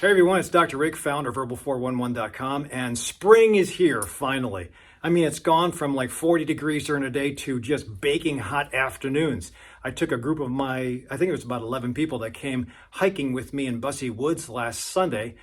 Hey everyone, it's Dr. Rick, founder of Herbal411.com, and spring is here finally. I mean, it's gone from like 40 degrees during the day to just baking hot afternoons. I took a group of I think it was about 11 people that came hiking with me in Bussey Woods last Sunday,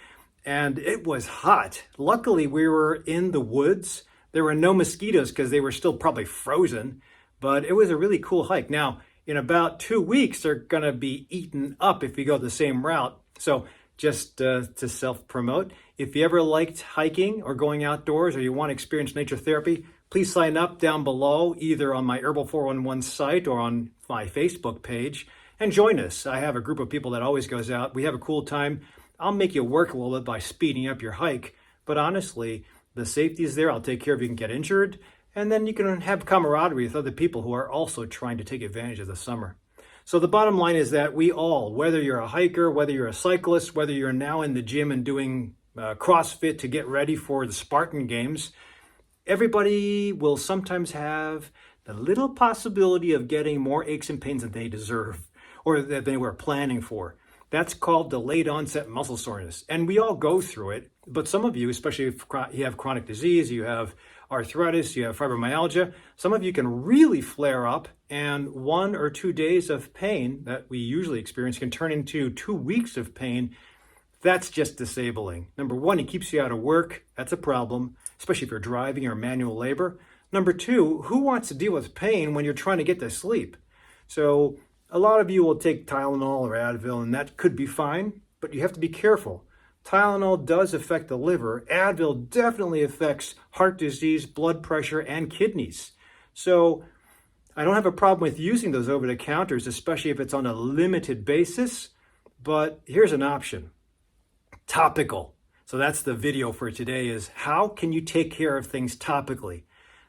and it was hot. Luckily, we were in the woods. There were no mosquitoes because they were still probably frozen, but it was a really cool hike. Now, in about 2 weeks, they're going to be eaten up if you go the same route. So just to self-promote, if you ever liked hiking or going outdoors or you want to experience nature therapy, please sign up down below, either on my Herbal 411 site or on my Facebook page, and join us. I have a group of people that always goes out. We have a cool time. I'll make you work a little bit by speeding up your hike, but honestly, the safety is there. I'll take care of you. You can get injured, and then you can have camaraderie with other people who are also trying to take advantage of the summer. So the bottom line is that we all, whether you're a hiker, whether you're a cyclist, whether you're now in the gym and doing CrossFit to get ready for the Spartan Games, everybody will sometimes have the little possibility of getting more aches and pains than they deserve or that they were planning for. That's called delayed onset muscle soreness. And we all go through it, but some of you, especially if you have chronic disease, you have arthritis, you have fibromyalgia, some of you can really flare up, and 1 or 2 days of pain that we usually experience can turn into 2 weeks of pain. That's just disabling. Number one, it keeps you out of work. That's a problem, especially if you're driving or manual labor. Number two, who wants to deal with pain when you're trying to get to sleep? So a lot of you will take Tylenol or Advil, and that could be fine, but you have to be careful. Tylenol does affect the liver. Advil definitely affects heart disease, blood pressure, and kidneys. So I don't have a problem with using those over-the-counters, especially if it's on a limited basis, but here's an option. Topical. So that's the video for today, is how can you take care of things topically?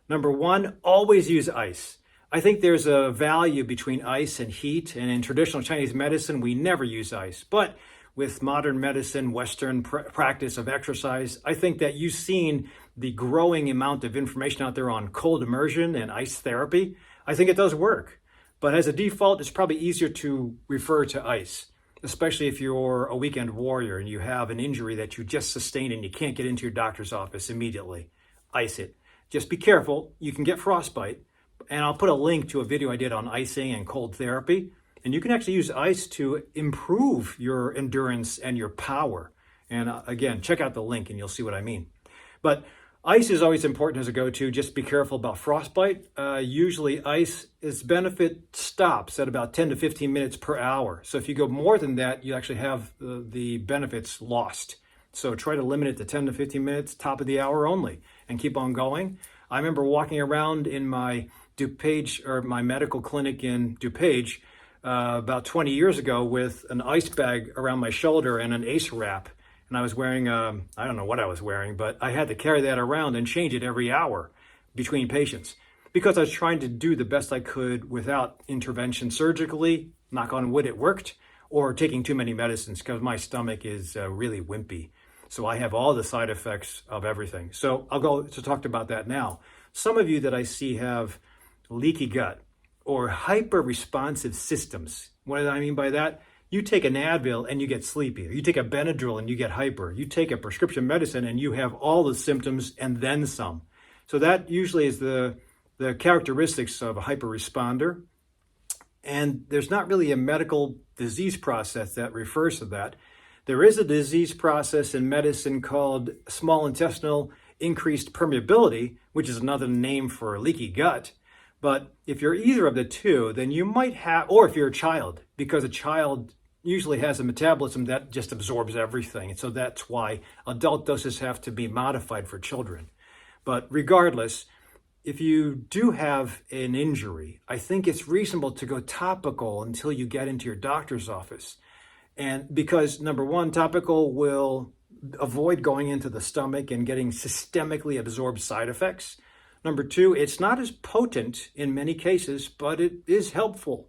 Number one, always use ice. I think there's a value between ice and heat, and in traditional Chinese medicine, we never use ice. But with modern medicine, Western practice of exercise, I think that you've seen the growing amount of information out there on cold immersion and ice therapy. I think it does work. But as a default, it's probably easier to refer to ice, especially if you're a weekend warrior and you have an injury that you just sustained and you can't get into your doctor's office immediately. Ice it. Just be careful. You can get frostbite. And I'll put a link to a video I did on icing and cold therapy. And you can actually use ice to improve your endurance and your power. And again, check out the link and you'll see what I mean. But ice is always important as a go-to. Just be careful about frostbite. Usually its benefit stops at about 10 to 15 minutes per hour. So if you go more than that, you actually have the benefits lost. So try to limit it to 10 to 15 minutes, top of the hour only, and keep on going. I remember walking around in my DuPage, or my medical clinic in DuPage, about 20 years ago with an ice bag around my shoulder and an ACE wrap. And I was wearing, I don't know what I was wearing, but I had to carry that around and change it every hour between patients because I was trying to do the best I could without intervention surgically. Knock on wood, it worked, or taking too many medicines because my stomach is really wimpy. So I have all the side effects of everything. So I'll go to talk about that now. Some of you that I see have leaky gut or hyper-responsive systems. What do I mean by that? You take an Advil and you get sleepy. You take a Benadryl and you get hyper. You take a prescription medicine and you have all the symptoms and then some. So that usually is the characteristics of a hyper-responder. And there's not really a medical disease process that refers to that. There is a disease process in medicine called small intestinal increased permeability, which is another name for leaky gut. But if you're either of the two, then you might have, or if you're a child, because a child usually has a metabolism that just absorbs everything. And so that's why adult doses have to be modified for children. But regardless, if you do have an injury, I think it's reasonable to go topical until you get into your doctor's office. And because number one, topical will avoid going into the stomach and getting systemically absorbed side effects. Number two, it's not as potent in many cases, but it is helpful.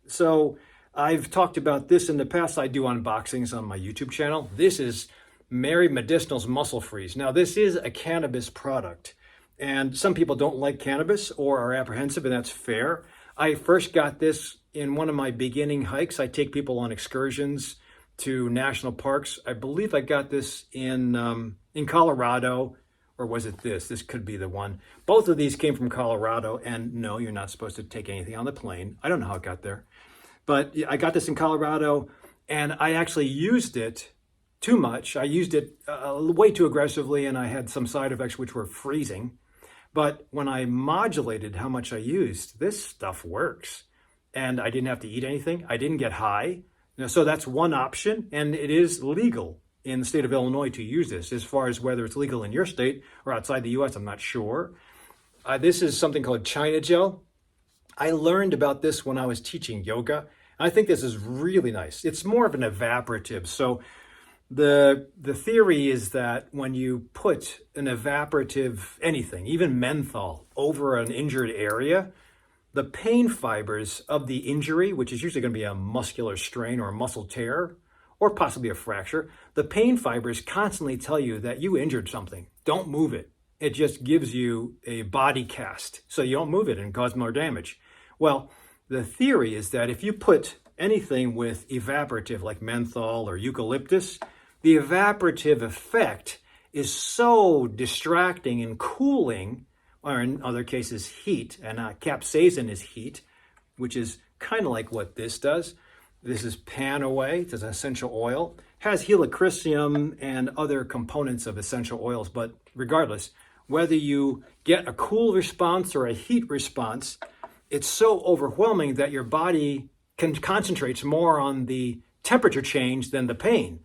So I've talked about this in the past. I do unboxings on my YouTube channel. This is Mary Medicinal's Muscle Freeze. Now, this is a cannabis product, and some people don't like cannabis or are apprehensive, and that's fair. I first got this in one of my beginning hikes. I take people on excursions to national parks. I believe I got this in Colorado, or was it this? This could be the one. Both of these came from Colorado, and no, you're not supposed to take anything on the plane. I don't know how it got there, but I got this in Colorado, and I actually used it too much. I used it way too aggressively, and I had some side effects which were freezing. But when I modulated how much I used, this stuff works. And I didn't have to eat anything. I didn't get high. So that's one option, and it is legal in the state of Illinois to use this. As far as whether it's legal in your state or outside the US, I'm not sure. This is something called China Gel. I learned about this when I was teaching yoga. I think this is really nice. It's more of an evaporative. So the theory is that when you put an evaporative anything, even menthol, over an injured area, the pain fibers of the injury, which is usually going to be a muscular strain or a muscle tear, or possibly a fracture, the pain fibers constantly tell you that you injured something. Don't move it. It just gives you a body cast, so you don't move it and cause more damage. Well, the theory is that if you put anything with evaporative like menthol or eucalyptus, the evaporative effect is so distracting and cooling, or in other cases heat, and capsaicin is heat, which is kind of like what this does. This is pan-away, it's an essential oil, has helichrysum and other components of essential oils, but regardless, whether you get a cool response or a heat response, it's so overwhelming that your body concentrates more on the temperature change than the pain.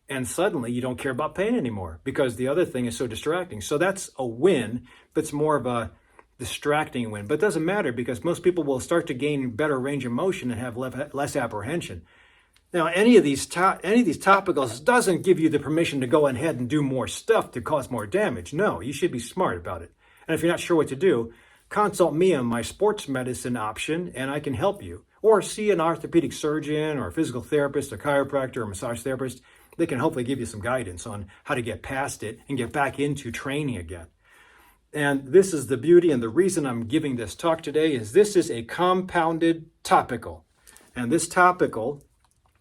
And suddenly you don't care about pain anymore because the other thing is so distracting. So that's a win, but it's more of a distracting win. But it doesn't matter because most people will start to gain better range of motion and have less apprehension. Now, any of these topicals doesn't give you the permission to go ahead and do more stuff to cause more damage. No, you should be smart about it. And if you're not sure what to do, consult me on my sports medicine option and I can help you. Or see an orthopedic surgeon or a physical therapist, a chiropractor, or massage therapist. They can hopefully give you some guidance on how to get past it and get back into training again. And this is the beauty, and the reason I'm giving this talk today is this is a compounded topical. And this topical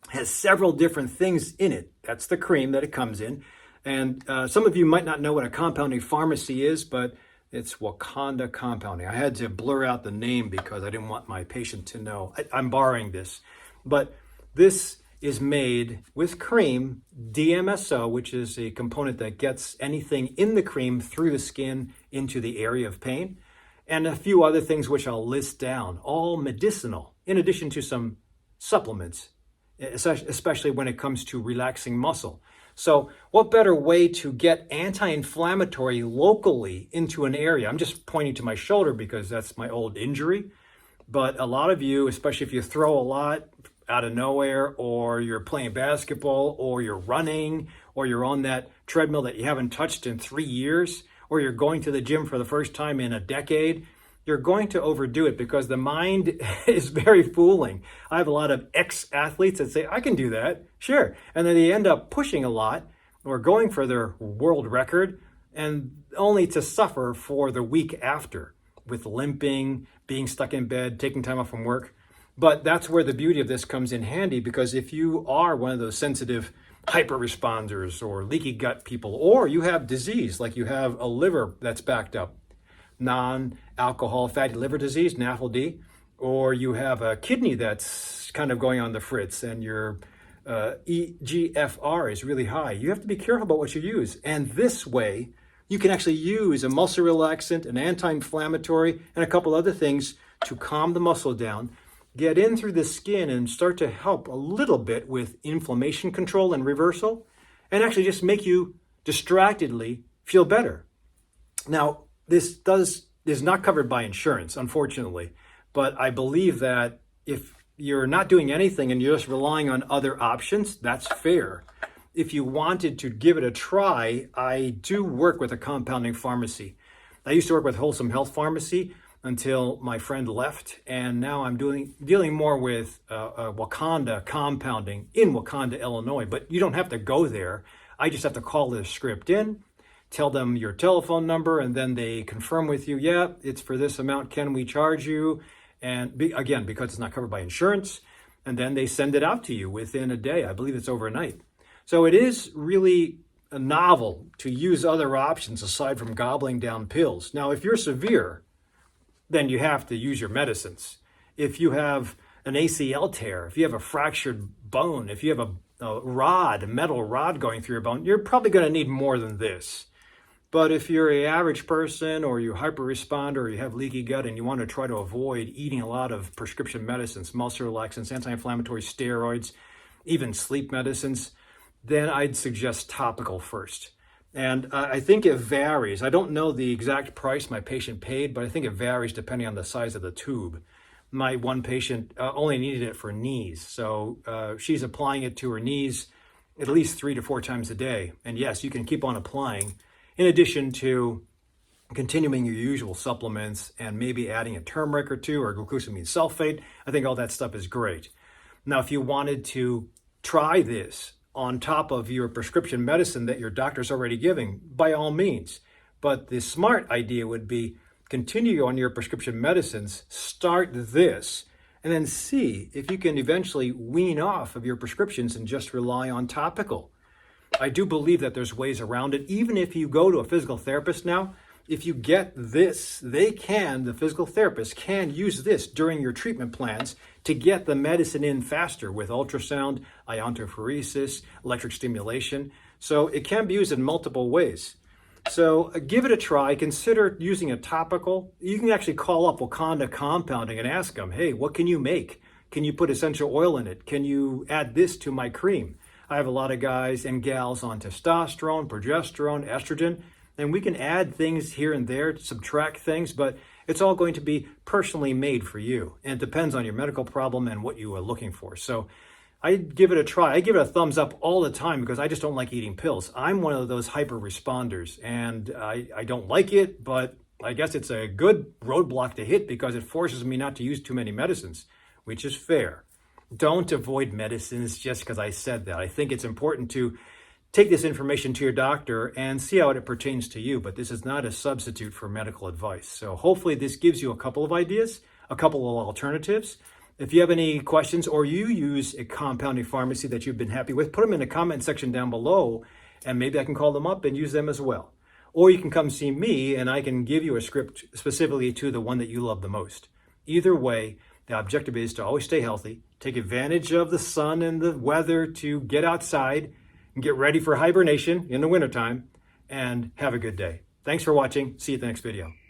has several different things in it. That's the cream that it comes in. And some of you might not know what a compounding pharmacy is, but it's Wakanda Compounding. I had to blur out the name because I didn't want my patient to know. I'm borrowing this. But this is made with cream, DMSO, which is a component that gets anything in the cream through the skin into the area of pain, and a few other things which I'll list down, all medicinal, in addition to some supplements, especially when it comes to relaxing muscle. So what better way to get anti-inflammatory locally into an area? I'm just pointing to my shoulder because that's my old injury, but a lot of you, especially if you throw a lot, out of nowhere, or you're playing basketball, or you're running, or you're on that treadmill that you haven't touched in 3 years, or you're going to the gym for the first time in a decade, you're going to overdo it because the mind is very fooling. I have a lot of ex-athletes that say, I can do that, sure. And then they end up pushing a lot or going for their world record, and only to suffer for the week after with limping, being stuck in bed, taking time off from work. But that's where the beauty of this comes in handy, because if you are one of those sensitive hyper responders or leaky gut people, or you have disease, like you have a liver that's backed up, non-alcohol fatty liver disease, NAFLD, or you have a kidney that's kind of going on the fritz and your EGFR is really high, you have to be careful about what you use. And this way, you can actually use a muscle relaxant, an anti-inflammatory, and a couple other things to calm the muscle down, get in through the skin and start to help a little bit with inflammation control and reversal, and actually just make you distractedly feel better. Now, this is not covered by insurance, unfortunately, but I believe that if you're not doing anything and you're just relying on other options, that's fair. If you wanted to give it a try, I do work with a compounding pharmacy. I used to work with Wholesome Health Pharmacy until my friend left, and now I'm dealing more with Wakanda Compounding in Wakanda, Illinois. But you don't have to go there. I just have to call the script in, tell them your telephone number, and then they confirm with you, yeah, it's for this amount, can we charge you? And again, because it's not covered by insurance, and then they send it out to you within a day. I believe it's overnight. So it is really novel to use other options aside from gobbling down pills. Now, if you're severe, then you have to use your medicines. If you have an ACL tear, if you have a fractured bone, if you have a metal rod going through your bone, you're probably going to need more than this. But if you're an average person, or you hyper-respond, or you have leaky gut and you want to try to avoid eating a lot of prescription medicines, muscle relaxants, anti-inflammatory steroids, even sleep medicines, then I'd suggest topical first. And I think it varies. I don't know the exact price my patient paid, but I think it varies depending on the size of the tube. My one patient only needed it for knees. So she's applying it to her knees at least 3 to 4 times a day. And yes, you can keep on applying in addition to continuing your usual supplements and maybe adding a turmeric or 2 or glucosamine sulfate. I think all that stuff is great. Now, if you wanted to try this on top of your prescription medicine that your doctor's already giving, by all means. But the smart idea would be continue on your prescription medicines, start this, and then see if you can eventually wean off of your prescriptions and just rely on topical. I do believe that there's ways around it. Even if you go to a physical therapist now, if you get this, the physical therapist can use this during your treatment plans to get the medicine in faster with ultrasound, iontophoresis, electric stimulation. So it can be used in multiple ways. So give it a try. Consider using a topical. You can actually call up Wakanda Compounding and ask them, hey, what can you make? Can you put essential oil in it? Can you add this to my cream? I have a lot of guys and gals on testosterone, progesterone, estrogen, and we can add things here and there, subtract things, but it's all going to be personally made for you. And it depends on your medical problem and what you are looking for. So I give it a try. I give it a thumbs up all the time because I just don't like eating pills. I'm one of those hyper responders, and I don't like it, but I guess it's a good roadblock to hit because it forces me not to use too many medicines, which is fair. Don't avoid medicines just because I said that. I think it's important to take this information to your doctor and see how it pertains to you, but this is not a substitute for medical advice. So hopefully this gives you a couple of ideas, a couple of alternatives. If you have any questions or you use a compounding pharmacy that you've been happy with, put them in the comment section down below and maybe I can call them up and use them as well. Or you can come see me and I can give you a script specifically to the one that you love the most. Either way, the objective is to always stay healthy, take advantage of the sun and the weather to get outside and get ready for hibernation in the wintertime, and have a good day. Thanks for watching. See you at the next video.